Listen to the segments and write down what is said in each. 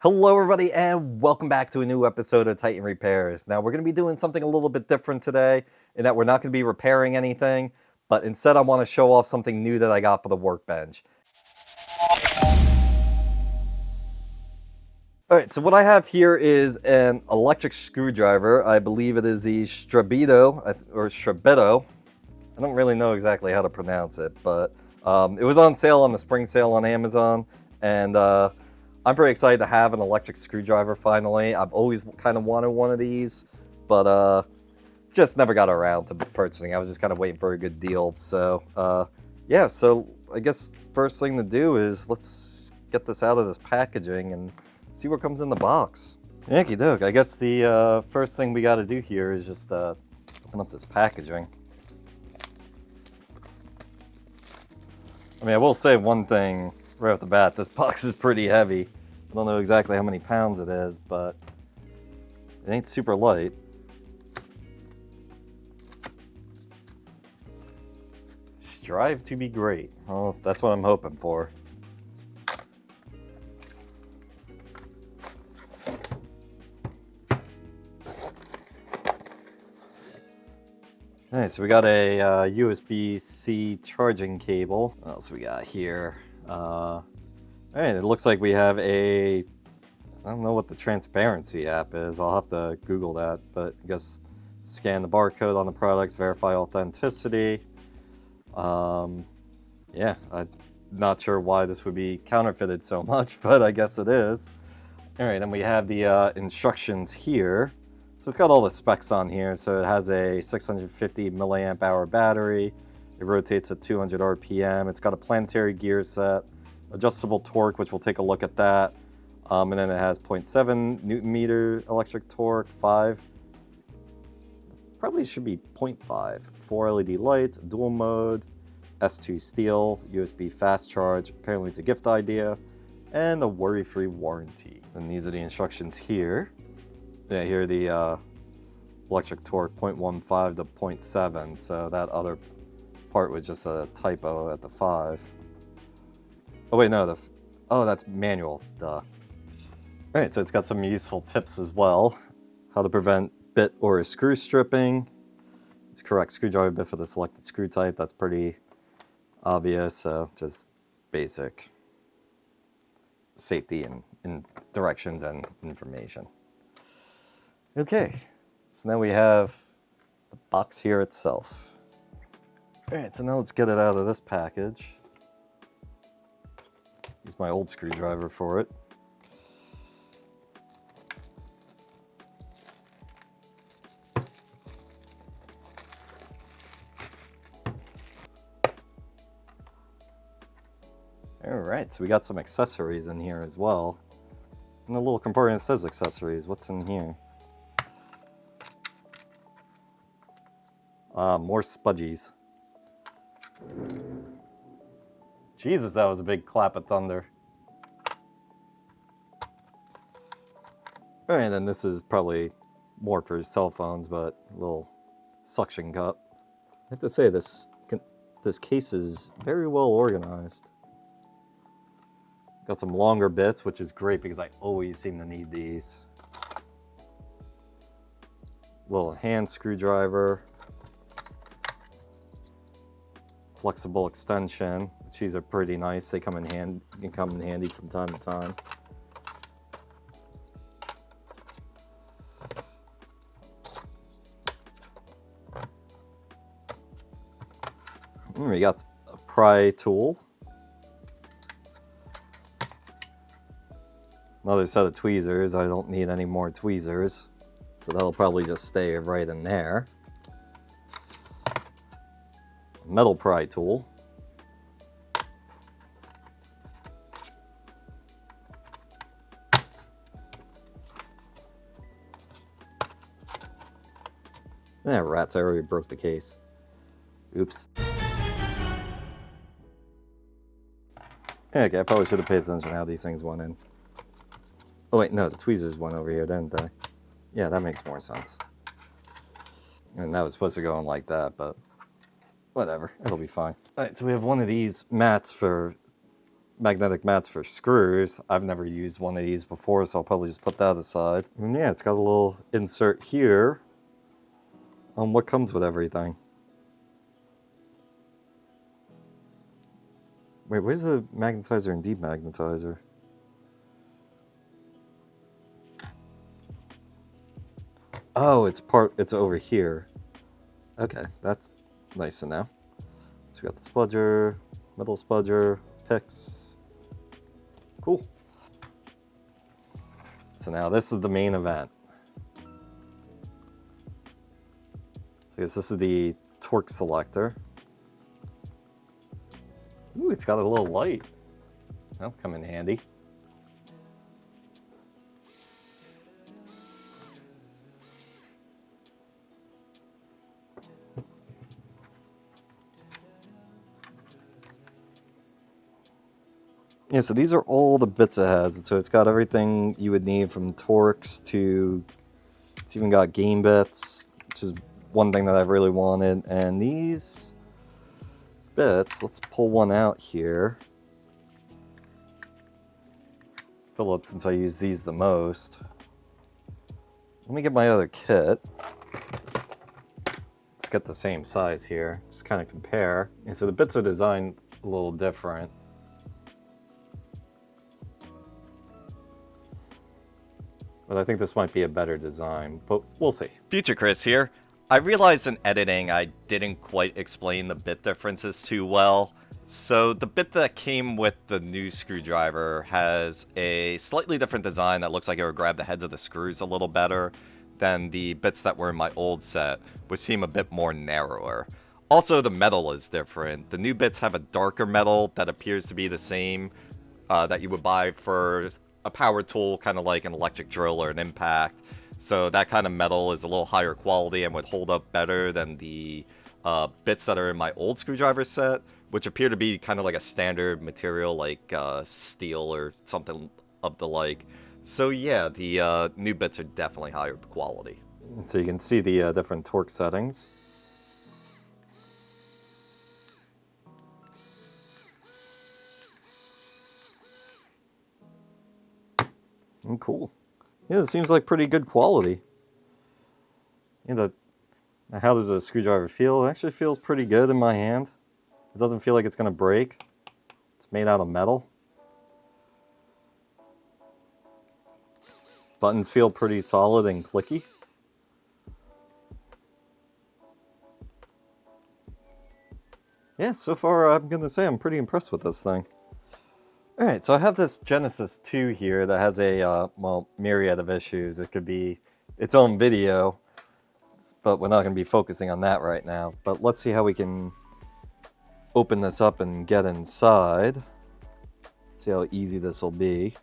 Hello everybody and welcome back to a new episode of Titan Repairs. Now we're going to be doing something a little bit different today in that we're not going to be repairing anything, but instead I want to show off something new that I got for the workbench. Alright, so what I have here is an electric screwdriver. I believe it is the Strebito, or Strebito. I don't really know exactly how to pronounce it, but it was on sale on the spring sale on Amazon, and I'm pretty excited to have an electric screwdriver finally. I've always kind of wanted one of these, but just never got around to purchasing. I was just kind of waiting for a good deal. So yeah, so I guess first thing to do is let's get this out of this packaging and see what comes in the box. Yankee doke. I guess the first thing we got to do here is just open up this packaging. I mean, I will say one thing right off the bat. This box is pretty heavy. I don't know exactly how many pounds it is, but it ain't super light. Strive to be great. Well, that's what I'm hoping for. Alright, so we got a USB-C charging cable. What else we got here? Alright, it looks like we have I don't know what the transparency app is. I'll have to Google that, but I guess scan the barcode on the products, verify authenticity. Yeah, I'm not sure why this would be counterfeited so much, but I guess it is. Alright, and we have the instructions here. So it's got all the specs on here. So it has a 650 milliamp hour battery. It rotates at 200 RPM. It's got a planetary gear set, adjustable torque, which we'll take a look at that. And then it has 0.7 Newton meter electric torque, 5. Probably should be 0.5. 4 LED lights, dual mode, S2 steel, USB fast charge. Apparently it's a gift idea. And a worry-free warranty. And these are the instructions here. Yeah, here are the electric torque 0.15 to 0.7, so that other part was just a typo at the 5. Oh wait, no, oh, that's manual, duh. Alright, so it's got some useful tips as well. How to prevent bit or screw stripping. It's correct screwdriver bit for the selected screw type, that's pretty obvious, so just basic safety and directions and information. Okay, so now we have the box here itself. Alright, so now let's get it out of this package. Use my old screwdriver for it. Alright, so we got some accessories in here as well. In the little compartment that says accessories, what's in here? More spudgies. Jesus, that was a big clap of thunder. Alright, then this is probably more for cell phones, but a little suction cup. I have to say, this case is very well organized. Got some longer bits, which is great because I always seem to need these. Little hand screwdriver. Flexible extension. These are pretty nice. They come in handy from time to time. We got a pry tool. Another set of tweezers. I don't need any more tweezers, so that'll probably just stay right in there. Metal pry tool. Rats, I already broke the case. Oops. Okay, I probably should have paid attention to how these things went in. Oh wait, no, the tweezers went over here, didn't they? Yeah, that makes more sense. And that was supposed to go in like that, but whatever, it'll be fine. Alright, so we have one of these mats for magnetic mats for screws. I've never used one of these before, so I'll probably just put that aside. And yeah, it's got a little insert here on what comes with everything. Wait, where's the magnetizer and demagnetizer? Oh, it's over here. Okay, that's nice to know. So we got the spudger, metal spudger, picks. Cool. So now this is the main event. So I guess this is the torque selector. Ooh, it's got a little light. That'll come in handy. Yeah, so these are all the bits it has. So it's got everything you would need from Torx to, it's even got game bits, which is one thing that I've really wanted. And these bits, let's pull one out here. Phillips, since I use these the most. Let me get my other kit. Let's get the same size here. Just kind of compare. And so the bits are designed a little different. But I think this might be a better design, but we'll see. Future Chris here. I realized in editing I didn't quite explain the bit differences too well. So the bit that came with the new screwdriver has a slightly different design that looks like it would grab the heads of the screws a little better than the bits that were in my old set, which seem a bit more narrower. Also, the metal is different. The new bits have a darker metal that appears to be the same that you would buy for a power tool, kind of like an electric drill or an impact. So that kind of metal is a little higher quality and would hold up better than the bits that are in my old screwdriver set, which appear to be kind of like a standard material like steel or something of the like. So yeah, the new bits are definitely higher quality. So you can see the different torque settings. Cool. Yeah, it seems like pretty good quality. How does a screwdriver feel? It actually feels pretty good in my hand. It doesn't feel like it's going to break. It's made out of metal. Buttons feel pretty solid and clicky. Yeah, so far I'm going to say I'm pretty impressed with this thing. Alright, so I have this Genesis 2 here that has a, myriad of issues. It could be its own video, but we're not going to be focusing on that right now. But let's see how we can open this up and get inside. See how easy this will be.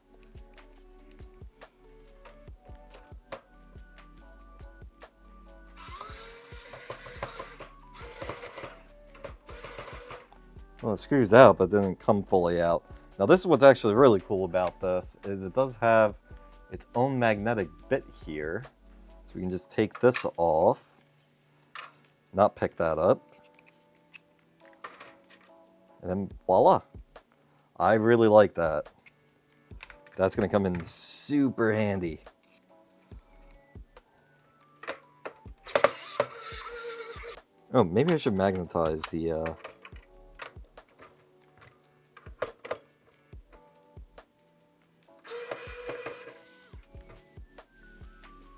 Well, it screws out, but didn't come fully out. Now this is what's actually really cool about this, is it does have its own magnetic bit here. So we can just take this off, not pick that up, and then voila. I really like that. That's gonna come in super handy. Oh, maybe I should magnetize the,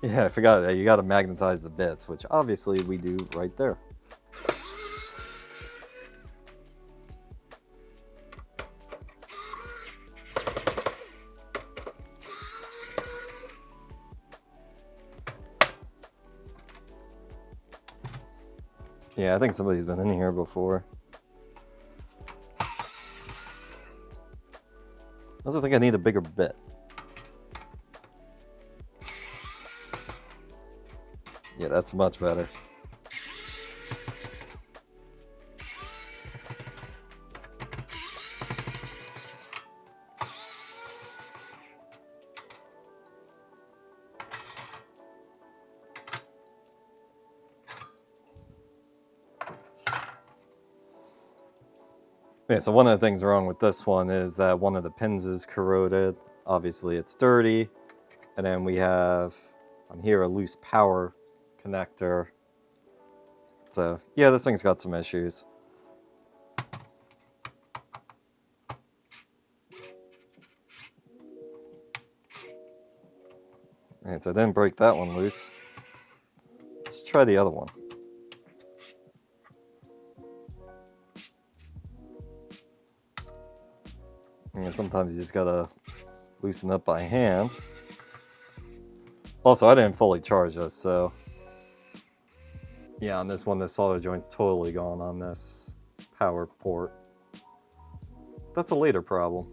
Yeah, I forgot that you gotta magnetize the bits, which obviously we do right there. Yeah, I think somebody's been in here before. I also think I need a bigger bit. Yeah, that's much better. Yeah, so one of the things wrong with this one is that one of the pins is corroded. Obviously it's dirty. And then we have on here a loose power connector. So yeah, this thing's got some issues. Alright, so I didn't break that one loose. Let's try the other one. And sometimes you just gotta loosen up by hand. Also, I didn't fully charge this, so yeah, on this one, the solder joint's totally gone on this power port. That's a later problem.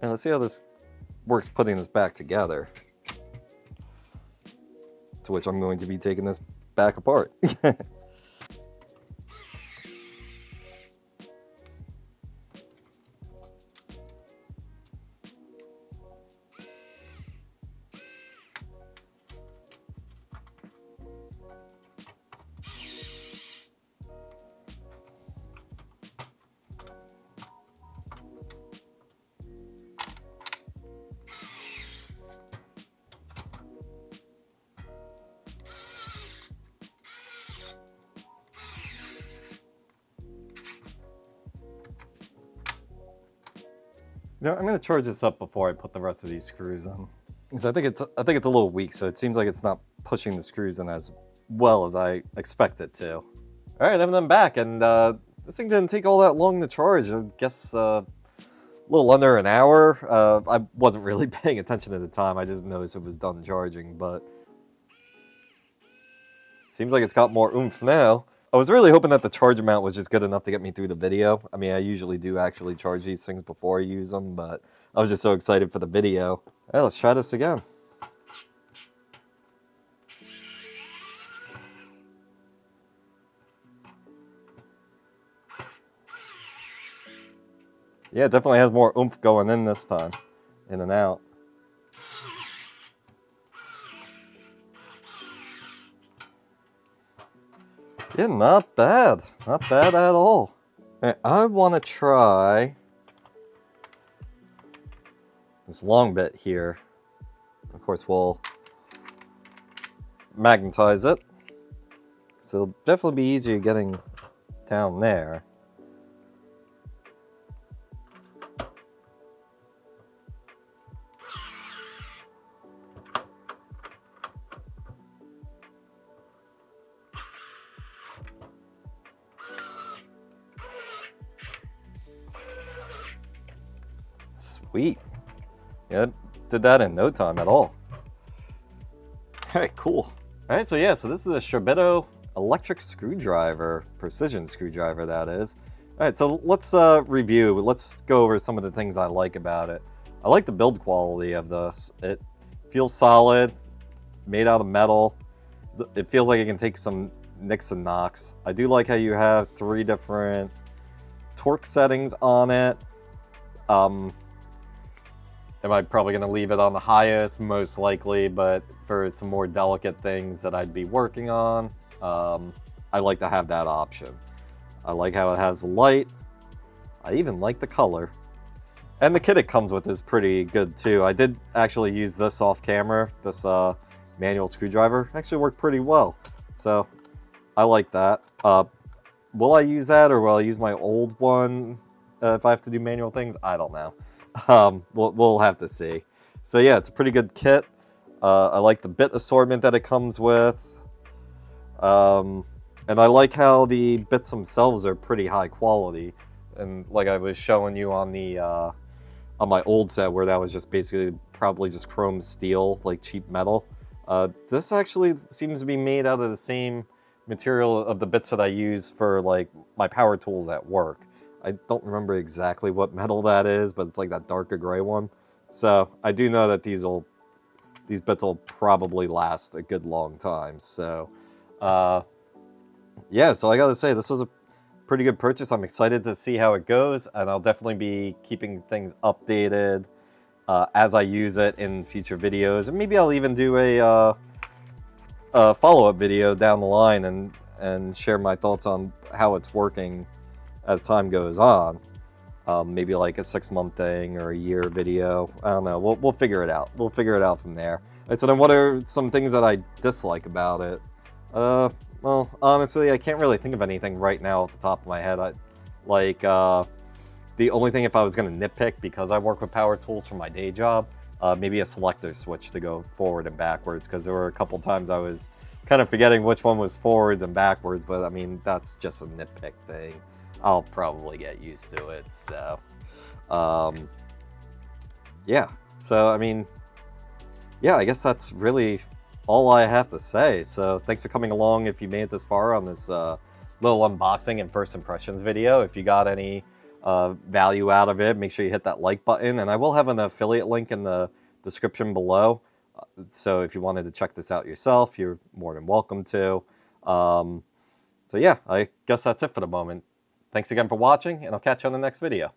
And let's see how this works putting this back together. To which I'm going to be taking this back apart. You know, I'm going to charge this up before I put the rest of these screws in. Because I think it's a little weak, so it seems like it's not pushing the screws in as well as I expect it to. All right, I'm back, and this thing didn't take all that long to charge. I guess a little under an hour. I wasn't really paying attention at the time. I just noticed it was done charging, but seems like it's got more oomph now. I was really hoping that the charge amount was just good enough to get me through the video. I mean, I usually do actually charge these things before I use them, but I was just so excited for the video. Yeah, let's try this again. Yeah, it definitely has more oomph going in this time, in and out. Yeah, not bad. Not bad at all. Right, I want to try this long bit here. Of course, we'll magnetize it. So it'll definitely be easier getting down there. Sweet. Yeah, did that in no time at all. Alright, cool. Alright, so yeah, so this is a Strebito electric screwdriver, precision screwdriver that is. Alright, so let's review. Let's go over some of the things I like about it. I like the build quality of this. It feels solid, made out of metal. It feels like it can take some nicks and knocks. I do like how you have 3 different torque settings on it. Am I probably going to leave it on the highest? Most likely, but for some more delicate things that I'd be working on, I like to have that option. I like how it has the light. I even like the color. And the kit it comes with is pretty good too. I did actually use this off camera, this manual screwdriver. Actually worked pretty well. So I like that. Will I use that, or will I use my old one if I have to do manual things? I don't know. We'll have to see. So yeah, it's a pretty good kit. I like the bit assortment that it comes with. And I like how the bits themselves are pretty high quality. And like I was showing you on the on my old set, where that was just basically probably just chrome steel, like cheap metal. This actually seems to be made out of the same material of the bits that I use for like my power tools at work. I don't remember exactly what metal that is, but it's like that darker gray one. So I do know that these bits will probably last a good long time. So yeah, so I gotta say, this was a pretty good purchase. I'm excited to see how it goes, and I'll definitely be keeping things updated as I use it in future videos. And maybe I'll even do a follow-up video down the line and and share my thoughts on how it's working as time goes on. Maybe like a 6-month thing or a year video. I don't know. We'll figure it out. We'll figure it out from there. I said, and what are some things that I dislike about it? Well, honestly, I can't really think of anything right now off the top of my head. The only thing, if I was going to nitpick, because I work with power tools for my day job, maybe a selector switch to go forward and backwards, because there were a couple times I was kind of forgetting which one was forwards and backwards, but I mean, that's just a nitpick thing. I'll probably get used to it, so... yeah, so, I mean... yeah, I guess that's really all I have to say. So thanks for coming along if you made it this far on this little unboxing and first impressions video. If you got any value out of it, make sure you hit that like button. And I will have an affiliate link in the description below. So if you wanted to check this out yourself, you're more than welcome to. So yeah, I guess that's it for the moment. Thanks again for watching, and I'll catch you on the next video.